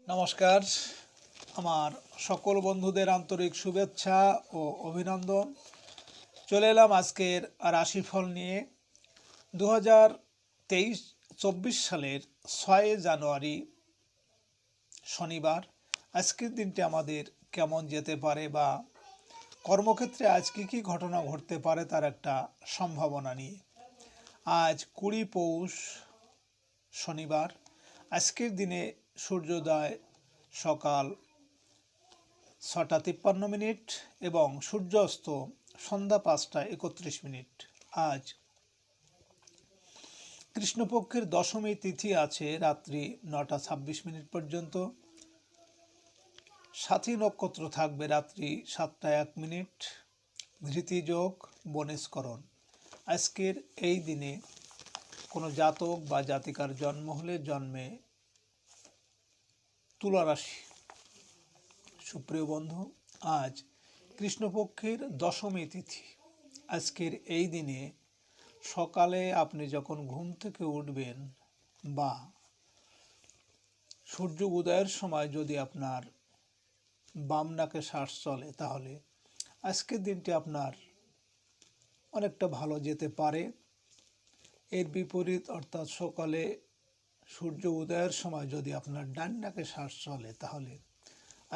নমস্কার। আমার সকল বন্ধুদের আন্তরিক শুভেচ্ছা ও অভিনন্দন। চলে এলাম আজকের রাশিফল নিয়ে। 2023-24 সালের 6 জানুয়ারি শনিবার। আজকের দিনটি আমাদের কেমন যেতে পারে বা কর্মক্ষেত্রে আজ কী ঘটনা ঘটতে পারে তার একটা সম্ভাবনা নিয়ে। আজ 20 পৌষ শনিবার। আজকের দিনে সূর্যোদয় সকাল 6:53 এবং সূর্যাস্ত সন্ধ্যা 5:31। আজ কৃষ্ণপক্ষের দশমী তিথি আছে রাত্রি 9:26 পর্যন্ত। সাথী নক্ষত্র থাকবে রাত্রি 7:01। ধৃতিযোগ বনেস্করণ। আজকের এই দিনে কোনো জাতক বা জাতিকার জন্ম হলে জন্মে তুলা রাশি। সুপ্রিয় বন্ধু, আজ কৃষ্ণপক্ষের দশমী তিথি। আজকের এই দিনে সকালে আপনি যখন ঘুম থেকে উঠবেন বা সূর্য উদয়ের সময় যদি আপনার বাম নাকে শ্বাস চলে, তাহলে আজকের দিনটি আপনার অনেকটা ভালো যেতে পারে। এর বিপরীত অর্থাৎ সকালে সূর্য উদয়ের সময় যদি আপনার ডান নাকে শ্বাস চলে, তাহলে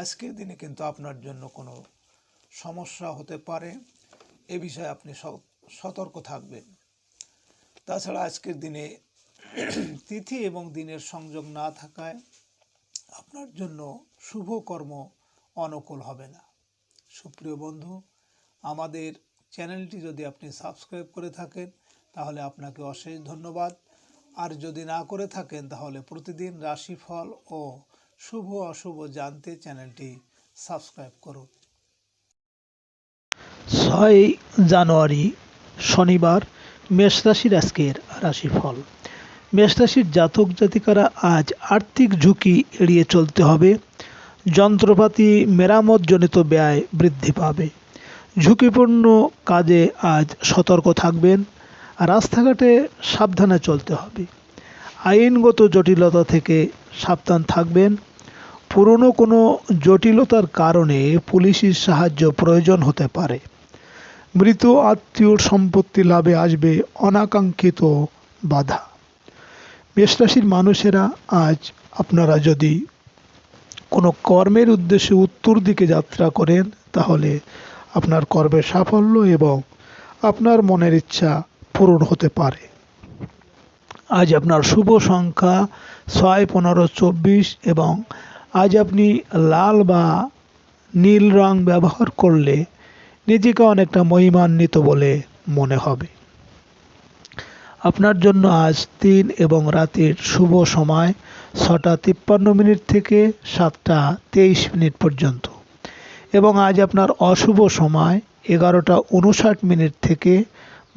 আজকের দিনে কিন্তু আপনার জন্য কোনো সমস্যা হতে পারে। এ বিষয়ে আপনি সতর্ক থাকবেন। তাছাড়া আজকের দিনে তিথি এবং দিনের সংযোগ না থাকায় আপনার জন্য শুভ কর্ম অনুকূল হবে না। সুপ্রিয় বন্ধু, আমাদের চ্যানেলটি যদি আপনি সাবস্ক্রাইব করে থাকেন তাহলে আপনাকে অশেষ ধন্যবাদ। আর যদি না করে থাকেন তাহলে প্রতিদিন রাশিফল ও শুভ অশুভ জানতে চ্যানেলটি সাবস্ক্রাইব করুন। 6 জানুয়ারি শনিবার মেষ রাশির আজকের রাশিফল। মেষ রাশির জাতক জাতিকারা আজ আর্থিক ঝুঁকি এড়িয়ে চলতে হবে। যন্ত্রপাতি মেরামতজনিত ব্যয় বৃদ্ধি পাবে। ঝুঁকিপূর্ণ কাজে আজ সতর্ক থাকবেন। রাস্তাঘাটে সাবধানে চলতে হবে। আইনগত জটিলতা থেকে সাবধান থাকবেন। পুরনো কোনো জটিলতার কারণে পুলিশের সাহায্য প্রয়োজন হতে পারে। মৃত আত্মীয়র সম্পত্তি লাভে আসবে অনাকাঙ্ক্ষিত বাধা। মেষরাশির মানুষেরা আজ আপনারা যদি কোনো কর্মের উদ্দেশ্যে উত্তর দিকে যাত্রা করেন, তাহলে আপনার কর্মের সাফল্য এবং আপনার মনের ইচ্ছা পূরণ হতে পারে। আজ আপনার শুভ সংখ্যা 6, 15, 24 এবং আজ আপনি লাল বা নীল রং ব্যবহার করলে নিজেকে অনেকটা মহিমান্বিত বলে মনে হবে। আপনার জন্য আজ দিন এবং রাতের শুভ সময় 6:53 থেকে 7:23 পর্যন্ত এবং আজ আপনার অশুভ সময় 11:59 থেকে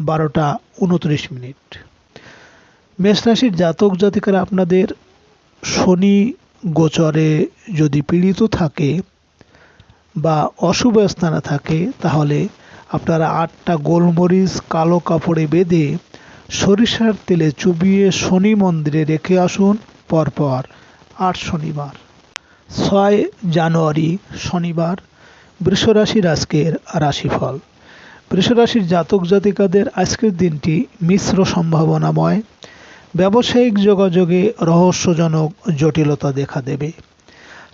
12:29। মেষ রাশির জাতক জাতিকারা আপনাদের শনি গোচরে যদি পীড়িত থাকে বা অশুভ স্থানে থাকে, তাহলে আপনারা 8টা গোলমরিচ কালো কাপড়ে বেঁধে সরিষার তেলে চুবিয়ে শনি মন্দিরে রেখে আসুন পরপর 8 শনিবার। 6 জানুয়ারি শনিবার বৃষরাশির আজকের রাশিফল। বৃষরাশির জাতক জাতিকাদের আজকের দিনটি মিশ্র সম্ভাবনাময়। ব্যবসায়িক যোগাযোগে রহস্যজনক জটিলতা দেখা দেবে।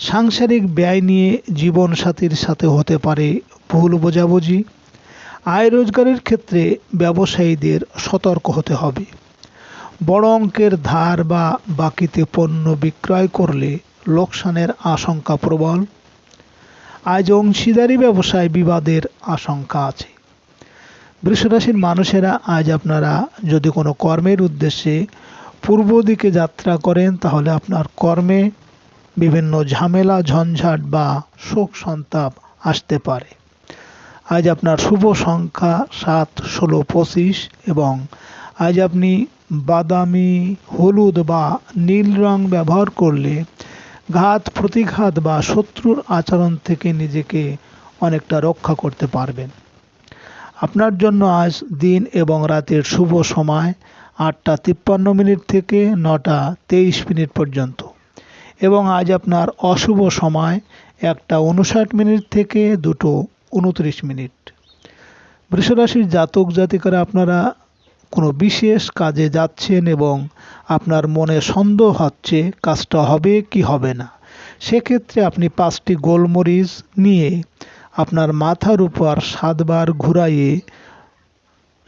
সাংসারিক ব্যয় নিয়ে জীবনসাথীর সাথে হতে পারে ভুল বোঝাবুঝি। আয় রোজগারের ক্ষেত্রে ব্যবসায়ীদের সতর্ক হতে হবে। বড় অঙ্কের ধার বা বাকিতে পণ্য বিক্রয় করলে লোকসানের আশঙ্কা প্রবল। আজ অংশীদারি ব্যবসায় বিবাদের আশঙ্কা আছে। বৃষরাশির মানুষেরা আজ আপনারা যদি কোনো কর্মের উদ্দেশ্যে পূর্ব দিকে যাত্রা করেন, তাহলে আপনার কর্মে বিভিন্ন ঝামেলা ঝঞ্ঝাট বা শোক সন্তাপ আসতে পারে। আজ আপনার শুভ সংখ্যা 7, 16, 25 এবং আজ আপনি বাদামি, হলুদ বা নীল রং ব্যবহার করলে ঘাত প্রতিঘাত বা শত্রুর আচরণ থেকে নিজেকে অনেকটা রক্ষা করতে পারবেন। আপনার জন্য আজ দিন এবং রাতের শুভ সময় 8:53 থেকে 9:23 পর্যন্ত এবং আজ আপনার অশুভ সময় 1:59 থেকে 2:29। বৃষরাশির জাতক জাতিকারা আপনারা কোনো বিশেষ কাজে যাচ্ছেন এবং আপনার মনে সন্দেহ হচ্ছে কাজটা হবে কি হবে না। সেক্ষেত্রে আপনি 5টি গোলমরিচ নিয়ে আপনার মাথার উপর 7বার ঘুরাইয়ে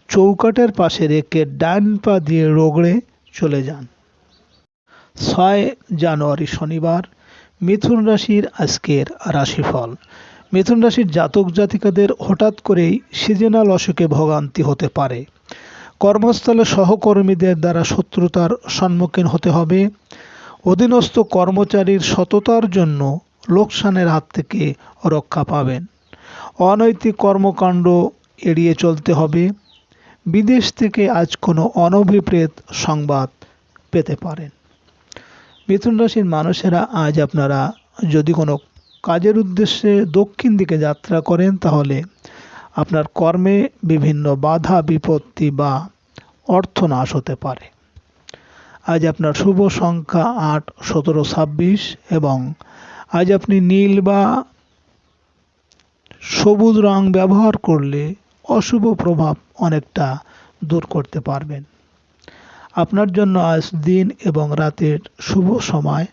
চৌকাঠের পাশে রেখে ডান পা দিয়ে রগড়ে চলে যান। 6 জানুয়ারি শনিবার মিথুন রাশির আজকের রাশিফল। মিথুন রাশির জাতক জাতিকাদের হঠাৎ করেই সিজনাল অসুখে ভোগান্তি হতে পারে। কর্মস্থলে সহকর্মীদের দ্বারা শত্রুতার সম্মুখীন হতে হবে। অধীনস্থ কর্মচারীর সততার জন্য লোকসানের হাত থেকে রক্ষা পাবেন। অনৈতিক কর্মকাণ্ড এড়িয়ে চলতে হবে। বিদেশ থেকে আজ কোনো অনভিপ্রেত সংবাদ পেতে পারেন। মিথুন রাশির মানুষেরা আজ আপনারা যদি কোনো কাজের উদ্দেশ্যে দক্ষিণ দিকে যাত্রা করেন তাহলে আপনার কর্মে বিভিন্ন বাধা বিপত্তি বা অর্থনাশ হতে পারে। আজ আপনার শুভ সংখ্যা 8, 17, 26 এবং আজ আপনি নীল বা সবুজ রং ব্যবহার করলে অশুভ প্রভাব অনেকটা দূর করতে পারবেন। আপনার জন্য আজ দিন এবং রাতের শুভ সময়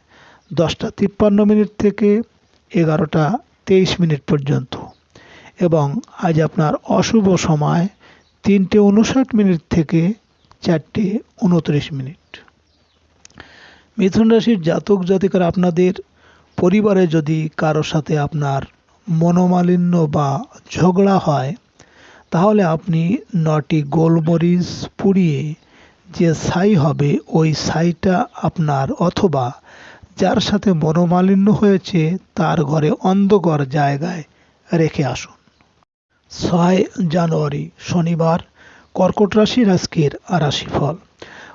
10:53 থেকে 11:23 পর্যন্ত এবং আজ আপনার অশুভ সময় 3:59 থেকে 4:29। মিথুন রাশির জাতক জাতিকারা আপনাদের পরিবারে যদি কারোর সাথে আপনার মনোমালিন্য বা ঝগড়া হয় তাহলে আপনি 9টি গোলমরিচ পুড়িয়ে যে ছাই হবে ওই ছাইটা আপনার অথবা যার সাথে মনোমালিন্য হয়েছে তার ঘরে অন্ধকার জায়গায় রেখে আসুন। 6 জানুয়ারি শনিবার কর্কট রাশির আজকের রাশিফল।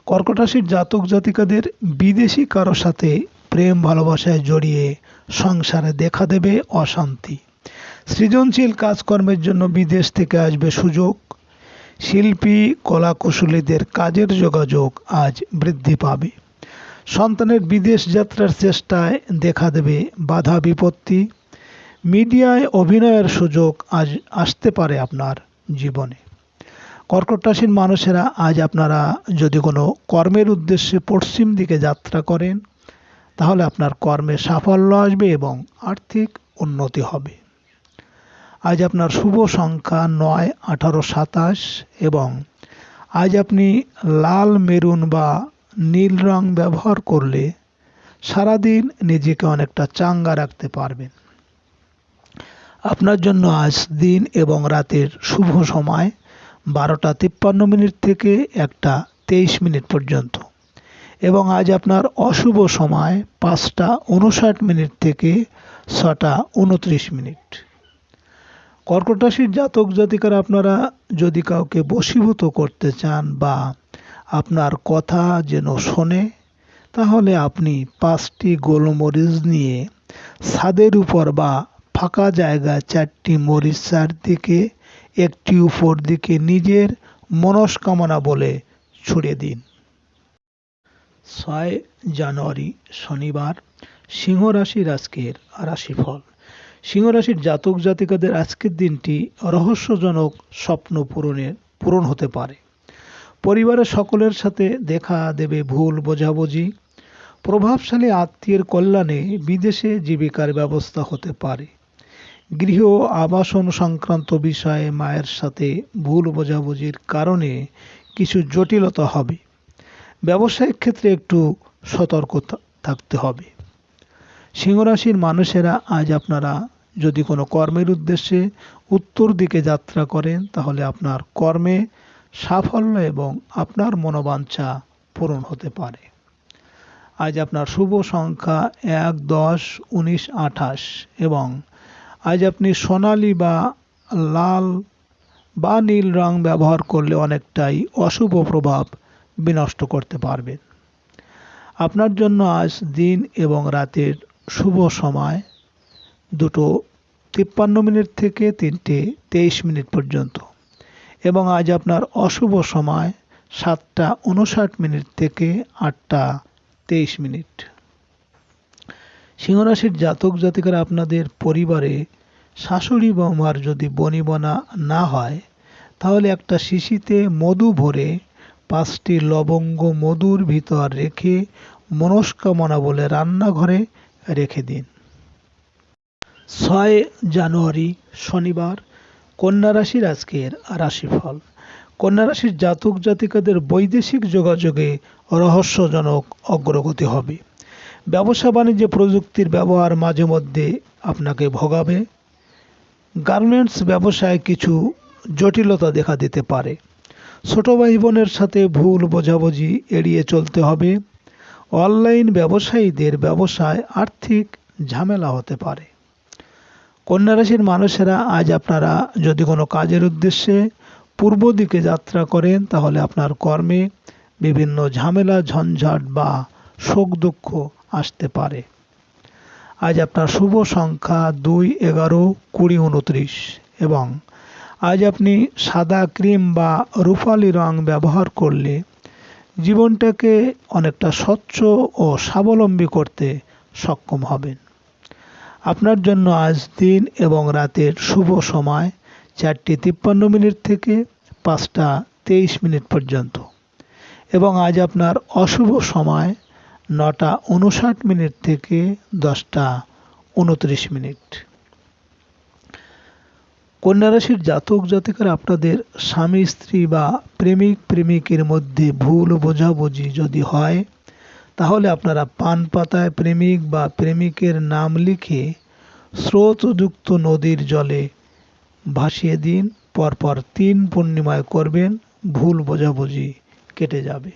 কর্কট রাশির জাতক জাতিকাদের বিদেশি কারো সাথে প্রেম ভালোবাসায় জড়িয়ে সংসারে দেখা দেবে অশান্তি। সৃজনশীল কাজকর্মের জন্য বিদেশ থেকে আসবে সুযোগ। শিল্পী কলাকুশলীদের কাজের যোগাযোগ আজ বৃদ্ধি পাবে। সন্তানের বিদেশ যাত্রার চেষ্টায় দেখা দেবে বাধা বিপত্তি। মিডিয়ায় অভিনয়ের সুযোগ আজ আসতে পারে আপনার জীবনে। কর্কট রাশির মানুষেরা আজ আপনারা যদি কোনো কর্মের উদ্দেশ্যে পশ্চিম দিকে যাত্রা করেন তাহলে আপনার কর্মে সাফল্য আসবে এবং আর্থিক উন্নতি হবে। আজ আপনার শুভ সংখ্যা 9, 18, 27 এবং আজ আপনি লাল, মেরুন বা নীল রং ব্যবহার করলে সারাদিন নিজেকে অনেকটা চাঙ্গা রাখতে পারবেন। আপনার জন্য আজ দিন এবং রাতের শুভ সময় 12:53 থেকে 1:23 পর্যন্ত এবং আজ আপনার অশুভ সময় 5:59 থেকে 6:29। কর্কট রাশির জাতক জাতিকারা আপনারা যদি কাউকে বশীভূত করতে চান বা আপনার কথা যেন শোনে তাহলে আপনি 5টি গোলমরিচ নিয়ে ছাদের উপর বা ফাঁকা জায়গায় 4টি মরিচ চারদিকে, একটি উপর দিকে নিজের মনস্কামনা বলে ছুড়ে দিন। 6 জানুয়ারি শনিবার সিংহ রাশির আজকের রাশিফল। সিংহ রাশির জাতক জাতিকাদের আজকের দিনটি রহস্যজনক স্বপ্ন পূরণ হতে পারে। পরিবারের সকলের সাথে দেখা দেবে ভুল বোঝাবুঝি। প্রভাবশালী আত্মীয়ের কল্যাণে বিদেশে জীবিকার ব্যবস্থা হতে পারে। গৃহ আবাসন সংক্রান্ত বিষয়ে মায়ের সাথে ভুল বোঝাবুঝির কারণে কিছু জটিলতা হবে। ব্যবসায়িক ক্ষেত্রে একটু সতর্ক থাকতে হবে। সিংহ রাশির মানুষেরা আজ আপনারা যদি কোনো কর্মের উদ্দেশ্যে উত্তর দিকে যাত্রা করেন তাহলে আপনার কর্মে সাফল্য এবং আপনার মনোবাঞ্ছা পূরণ হতে পারে। আজ আপনার শুভ সংখ্যা 1, 10, 19, 28 এবং আজ আপনি সোনালী বা লাল বা নীল রং ব্যবহার করলে অনেকটাই অশুভ প্রভাব বিনষ্ট করতে পারবেন। আপনার জন্য আজ দিন এবং রাতের শুভ সময় 2:53 থেকে 3:23 পর্যন্ত এবং আজ আপনার অশুভ সময় 7:59 থেকে 8:23। সিংহরাশির জাতক জাতিকারা আপনাদের পরিবারে শাশুড়ি বৌমার যদি বনিবনা না হয় তাহলে একটা শিশিতে মধু ভরে 5টি লবঙ্গ মধুর ভিতর রেখে মনস্কামনা বলে রান্নাঘরে রেখে দিন। 6 জানুয়ারি শনিবার কন্যা রাশির আজকের রাশিফল। কন্যা রাশির জাতক জাতিকাদের বৈদেশিক যোগাযোগে রহস্যজনক অগ্রগতি হবে। ব্যবসা বাণিজ্যে প্রযুক্তির ব্যবহার মাঝে মধ্যে আপনাকে ভোগাবে। গার্মেন্টস ব্যবসায় কিছু জটিলতা দেখা দিতে পারে। ছোট ভাই বোনের সাথে ভুল বোঝাবুঝি এড়িয়ে চলতে হবে। অনলাইন ব্যবসায়ীদের ব্যবসায় আর্থিক ঝামেলা হতে পারে। কন্যা রাশির মানুষেরা আজ আপনারা যদি কোনো কাজের উদ্দেশ্যে পূর্ব দিকে যাত্রা করেন তাহলে আপনার কর্মে বিভিন্ন ঝামেলা ঝঞ্ঝাট বা শোক দুঃখ আসতে পারে। আজ আপনার শুভ সংখ্যা 2, 11, 20, 29 এবং আজ আপনি সাদা ক্রিম বা রূপালি রং ব্যবহার করলে জীবনটাকে অনেকটা স্বচ্ছ ও স্বাবলম্বী করতে সক্ষম হবেন। আপনার জন্য আজ দিন এবং রাতের শুভ সময় 4:53 থেকে 5:23 পর্যন্ত এবং আজ আপনার অশুভ সময় 9:59 থেকে 10:29। কন্যা রাশির জাতক জাতিকারা আপনাদের স্বামী স্ত্রী বা প্রেমিক প্রেমিকের মধ্যে ভুল বোঝাবুঝি যদি হয় তাহলে আপনারা পান পাতায় প্রেমিক বা প্রেমিকের নাম লিখে স্রোতযুক্ত নদীর জলে ভাসিয়ে দিন। পরপর 3 পূর্ণিমায় করবেন, ভুল বোঝাবুঝি কেটে যাবে।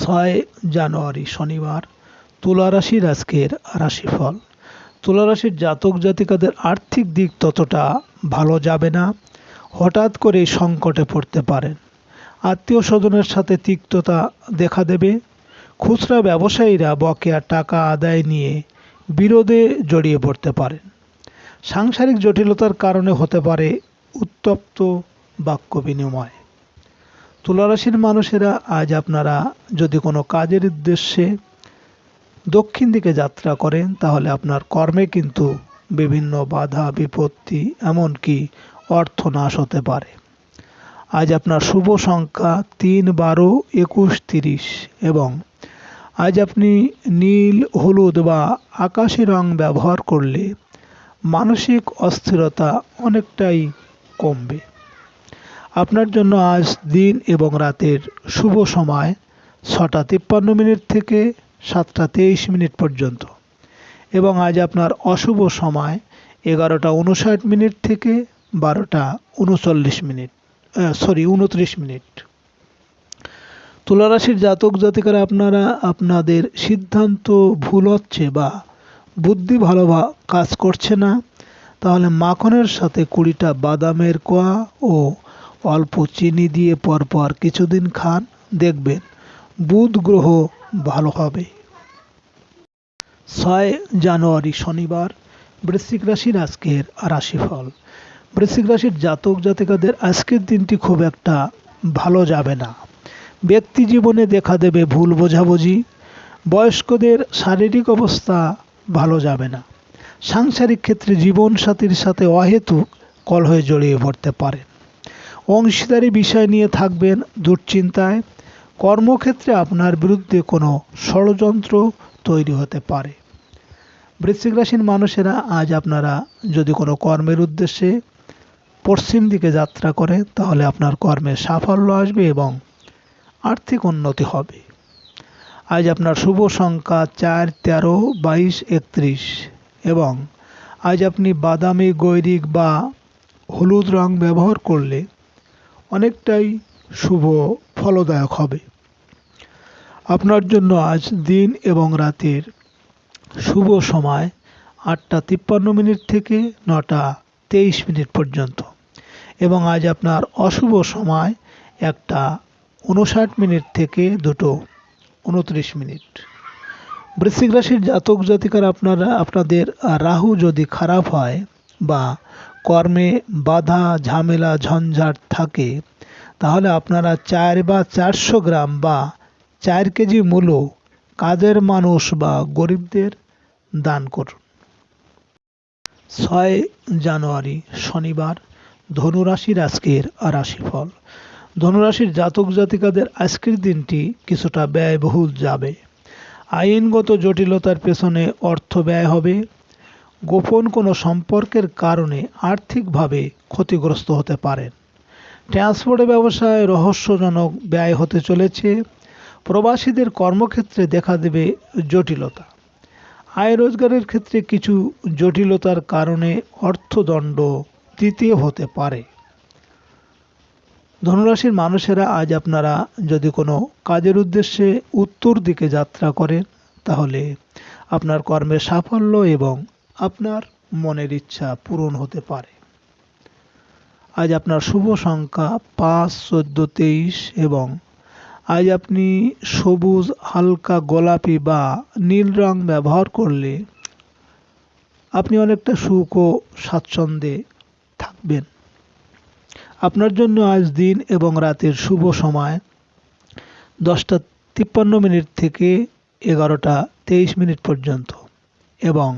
6 জানুয়ারি শনিবার তুলা রাশির আজকের রাশিফল। তুলা রাশির জাতক জাতিকাদের আর্থিক দিক ততটা ভালো যাবে না। হঠাৎ করে সংকটে পড়তে পারেন। আত্মীয় স্বজনের সাথে তিক্ততা দেখা দেবে। খুচরা ব্যবসায়ীরা বকেয়া টাকা আদায় নিয়ে বিরোধে জড়িয়ে পড়তে পারেন। সাংসারিক জটিলতার কারণে হতে পারে উত্তপ্ত বাক্য বিনিময়। তুলা রাশির মানুষেরা আজ আপনারা যদি কোনো কাজের উদ্দেশ্যে দক্ষিণ দিকে যাত্রা করেন তাহলে আপনার কর্মে কিন্তু বিভিন্ন বাধা বিপত্তি এমনকি অর্থনাশ হতে পারে। আজ আপনার শুভ সংখ্যা 3, 12, 21, 30 এবং আজ আপনি নীল হলুদ বা আকাশি রং ব্যবহার করলে মানসিক অস্থিরতা অনেকটাই কমবে। আপনার জন্য আজ দিন এবং রাতের শুভ সময় 6:53 থেকে 7:23 পর্যন্ত এবং আজ আপনার অশুভ সময় 11:59 থেকে 12:29। তুলা রাশির জাতক জাতিকারা আপনারা আপনাদের সিদ্ধান্ত ভুল হচ্ছে বা বুদ্ধি ভালো কাজ করছে না তাহলে মাখনের সাথে 20টা বাদামের কোয়া ও অল্প চিনি দিয়ে পরপর কিছুদিন খান, দেখবেন বুধ গ্রহ ভালো হবে। 6 জানুয়ারি শনিবার বৃশ্চিক রাশির আজকের রাশিফল। বৃশ্চিক রাশির জাতক জাতিকাদের আজকের দিনটি খুব একটা ভালো যাবে না। ব্যক্তি জীবনে দেখা দেবে ভুল বোঝাবুঝি। বয়স্কদের শারীরিক অবস্থা ভালো যাবে না। সাংসারিক ক্ষেত্রে জীবনসাথীর সাথে অহেতুক কলহে জড়িয়ে পড়তে পারেন। অংশীদারি বিষয় নিয়ে থাকবেন দুশ্চিন্তায়। কর্মক্ষেত্রে আপনার বিরুদ্ধে কোনো ষড়যন্ত্র তৈরি হতে পারে। বৃশ্চিক রাশির মানুষেরা আজ আপনারা যদি কোনো কর্মের উদ্দেশ্যে পশ্চিম দিকে যাত্রা করেন তাহলে আপনার কর্মে সাফল্য আসবে এবং আর্থিক উন্নতি হবে। আজ আপনার শুভ সংখ্যা 4, 13, 22, 31 এবং আজ আপনি বাদামি গৈরিক বা হলুদ রং ব্যবহার করলে অনেকটাই শুভ ফলদায়ক হবে। আপনার জন্য আজ দিন এবং রাতের শুভ সময় 8:53 থেকে 9:23 পর্যন্ত এবং আজ আপনার অশুভ সময় 1:59 থেকে 2:29। বৃশ্চিক রাশির জাতক জাতিকারা আপনাদের রাহু যদি খারাপ হয় বা কর্মে বাধা ঝামেলা ঝঞ্ঝাট থাকে তাহলে আপনারা 4 বা 400 গ্রাম বা 4 কেজি মূলো কাজের মানুষ বা গরিবদের দান করুন। 6 জানুয়ারি শনিবার ধনুরাশির আজকের রাশিফল। ধনুরাশির জাতক জাতিকাদের আজকের দিনটি কিছুটা ব্যয়বহুল যাবে। আইনগত জটিলতার পেছনে অর্থ ব্যয় হবে। গোপন কোনো সম্পর্কের কারণে আর্থিকভাবে ক্ষতিগ্রস্ত হতে পারেন। ট্রান্সপোর্ট ব্যবসায় রহস্যজনক ব্যয় হতে চলেছে। প্রবাসীদের কর্মক্ষেত্রে দেখা দেবে জটিলতা। আয় রোজগারের ক্ষেত্রে কিছু জটিলতার কারণে অর্থদণ্ড দিতে হতে পারে। ধনুরাশির মানুষেরা আজ আপনারা যদি কোনো কাজের উদ্দেশ্যে উত্তর দিকে যাত্রা করেন তাহলে আপনার কর্মের সাফল্য এবং আপনার মনের ইচ্ছা পূরণ হতে পারে। আজ আপনার শুভ সংখ্যা 5, 14, 23 এবং আজ আপনি সবুজ, হালকা গোলাপি বা নীল রং ব্যবহার করলে আপনি অনেকটা সুখ ও স্বাচ্ছন্দ্যে থাকবেন। আপনার জন্য আজ দিন এবং রাতের শুভ সময় 10:53 থেকে 11:23 পর্যন্ত এবং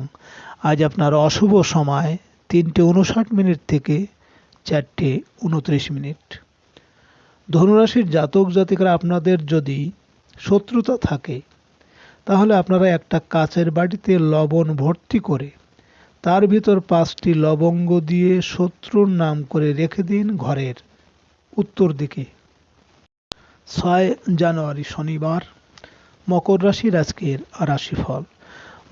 আজ আপনার অশুভ সময় 3:59 থেকে 4:29। ধনুরাশির জাতক জাতিকারা আপনাদের যদি শত্রুতা থাকে তাহলে আপনারা একটা কাচের বাটিতে লবণ ভর্তি করে তার ভিতর 5টি লবঙ্গ দিয়ে শত্রুর নাম করে রেখে দিন ঘরের উত্তর দিকে। 6 জানুয়ারি শনিবার মকর রাশির আজকের রাশিফল।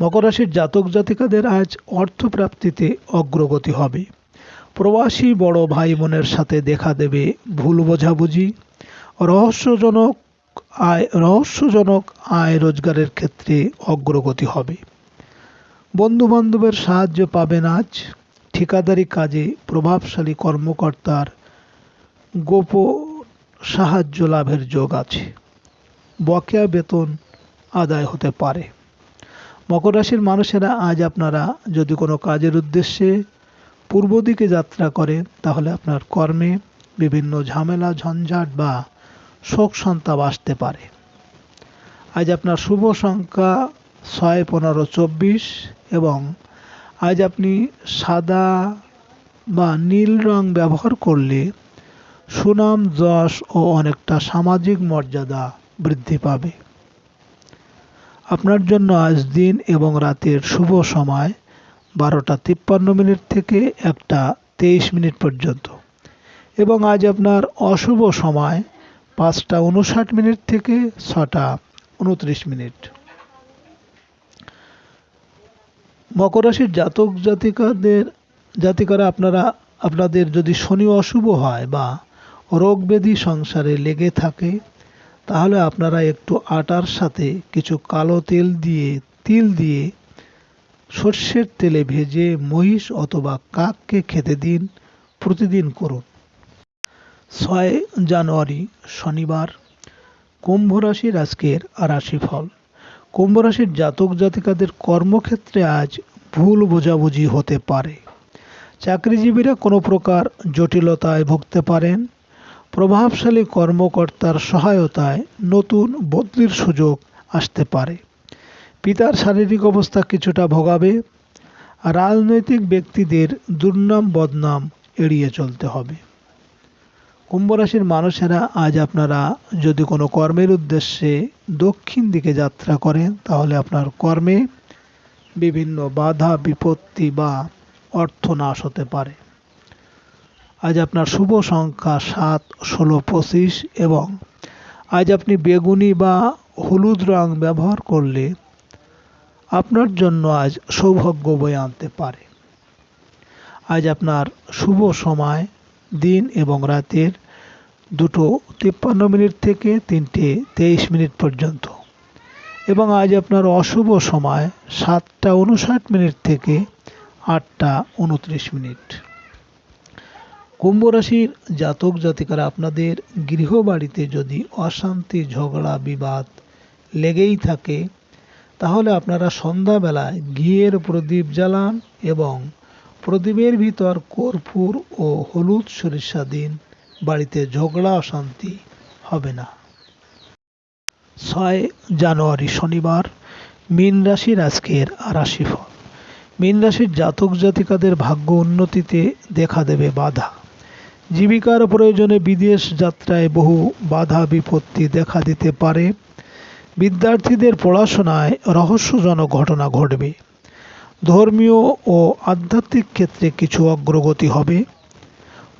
মকর রাশির জাতক জাতিকাদের আজ অর্থপ্রাপ্তিতে অগ্রগতি হবে। প্রবাসী বড় ভাই বোনের সাথে দেখা দেবে ভুল বোঝাবুঝি। রহস্যজনক আয় রোজগারের ক্ষেত্রে অগ্রগতি হবে। বন্ধু বান্ধবের সাহায্য পাবেন আজ। ঠিকাদারি কাজে প্রভাবশালী কর্মকর্তার গোপন সাহায্য লাভের যোগ আছে। বকেয়া বেতন আদায় হতে পারে। মকর রাশির মানুষেরা আজ আপনারা যদি কোনো কাজের উদ্দেশ্যে পূর্ব দিকে যাত্রা করেন তাহলে আপনার কর্মে বিভিন্ন ঝামেলা ঝঞ্ঝাট বা শোক সন্তাপ আসতে পারে। আজ আপনার শুভ সংখ্যা 6, 15, 24 এবং আজ আপনি সাদা বা নীল রং ব্যবহার করলে সুনাম, যশ ও অনেকটা সামাজিক মর্যাদা বৃদ্ধি পাবে। আপনার জন্য আজ দিন এবং রাতের শুভ সময় 12:53 থেকে 1:23 পর্যন্ত এবং আজ আপনার অশুভ সময় 5:59 থেকে 6:29। মকর রাশির জাতক জাতিকারা আপনাদের যদি শনি অশুভ হয় বা রোগ ব্যাধি সংসারে লেগে থাকে তাহলে আপনারা একটু আটার সাথে কিছু কালো তিল দিয়ে সর্ষের তেলে ভেজে মহিষ অথবা কাককে খেতে দিন। প্রতিদিন করুন। 6 জানুয়ারি শনিবার কুম্ভ রাশির আজকের রাশিফল। কুম্ভ রাশির জাতক জাতিকাদের কর্মক্ষেত্রে আজ ভুল বোঝাবুঝি হতে পারে। চাকরিজীবীরা কোনো প্রকার জটিলতায় ভুগতে পারেন। প্রভাবশালী কর্মকর্তার সহায়তায় নতুন বদলির সুযোগ আসতে পারে। পিতার শারীরিক অবস্থা কিছুটা ভোগাবে। রাজনৈতিক ব্যক্তিদের দুর্নাম বদনাম এড়িয়ে চলতে হবে। কুম্ভ রাশির মানুষেরা আজ আপনারা যদি কোনো কর্মের উদ্দেশ্যে দক্ষিণ দিকে যাত্রা করেন তাহলে আপনার কর্মে বিভিন্ন বাধা বিপত্তি বা অর্থনাশ হতে পারে। আজ আপনার শুভ সংখ্যা 7, 16, 25 এবং আজ আপনি বেগুনি বা হলুদ রং ব্যবহার করলে আপনার জন্য আজ সৌভাগ্য বয়ে আনতে পারে। আজ আপনার শুভ সময় দিন এবং রাতের 2:53 থেকে 3:23 পর্যন্ত এবং আজ আপনার অশুভ সময় 7:59 থেকে 8:29। কুম্ভ রাশির জাতক জাতিকারা আপনাদের গৃহবাড়িতে যদি অশান্তি ঝগড়া বিবাদ লেগেই থাকে তাহলে আপনারা সন্ধ্যাবেলায় ঘিয়ের প্রদীপ জ্বালান এবং প্রদীপের ভিতর কর্পূর ও হলুদ সরিষা দিন। বাড়িতে ঝগড়া অশান্তি হবে না। 6 জানুয়ারি শনিবার মীন রাশির আজকের রাশিফল। মীন রাশির জাতক জাতিকাদের ভাগ্য উন্নতিতে দেখা দেবে বাধা। জীবিকার প্রয়োজনে বিদেশ যাত্রায় বহু বাধা বিপত্তি দেখা দিতে পারে। বিদ্যার্থীদের পড়াশোনায় রহস্যজনক ঘটনা ঘটবে। ধর্মীয় ও আধ্যাত্মিক ক্ষেত্রে কিছু অগ্রগতি হবে।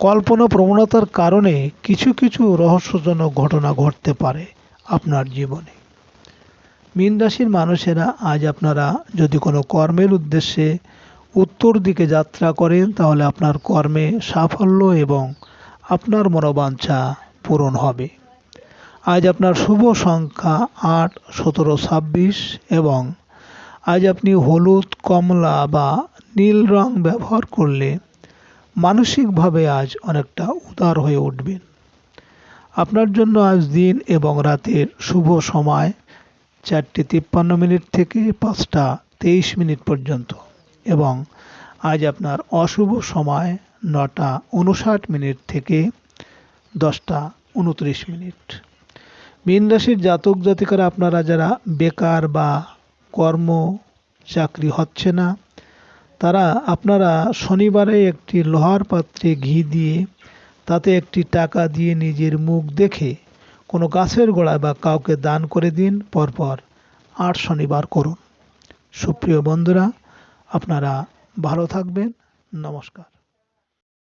কল্পনা প্রবণতার কারণে কিছু কিছু রহস্যজনক ঘটনা ঘটতে পারে আপনার জীবনে। মীন রাশির মানুষেরা আজ আপনারা যদি কোনো কর্মের উদ্দেশ্যে উত্তর দিকে যাত্রা করেন তাহলে আপনার কর্মে সাফল্য এবং আপনার মনোবাঞ্ছা পূরণ হবে। আজ আপনার শুভ সংখ্যা 8, 17, 26 এবং আজ আপনি হলুদ, কমলা বা নীল রং ব্যবহার করলে মানসিকভাবে আজ অনেকটা উদার হয়ে উঠবেন। আপনার জন্য আজ দিন এবং রাতের শুভ সময় 4:53 থেকে 5:23 পর্যন্ত এবং আজ আপনার অশুভ সময় 9:59 থেকে 10:29। মীন রাশির জাতক জাতিকারা আপনারা যারা বেকার বা কর্ম চাকরি হচ্ছে না, তারা আপনারা শনিবারে একটি লোহার পাত্রে ঘি দিয়ে তাতে একটি টাকা দিয়ে নিজের মুখ দেখে কোনো গাছের গোড়ায় বা কাউকে দান করে দিন। পরপর 8 শনিবার করুন। সুপ্রিয় বন্ধুরা, আপনারা ভালো থাকবেন। নমস্কার।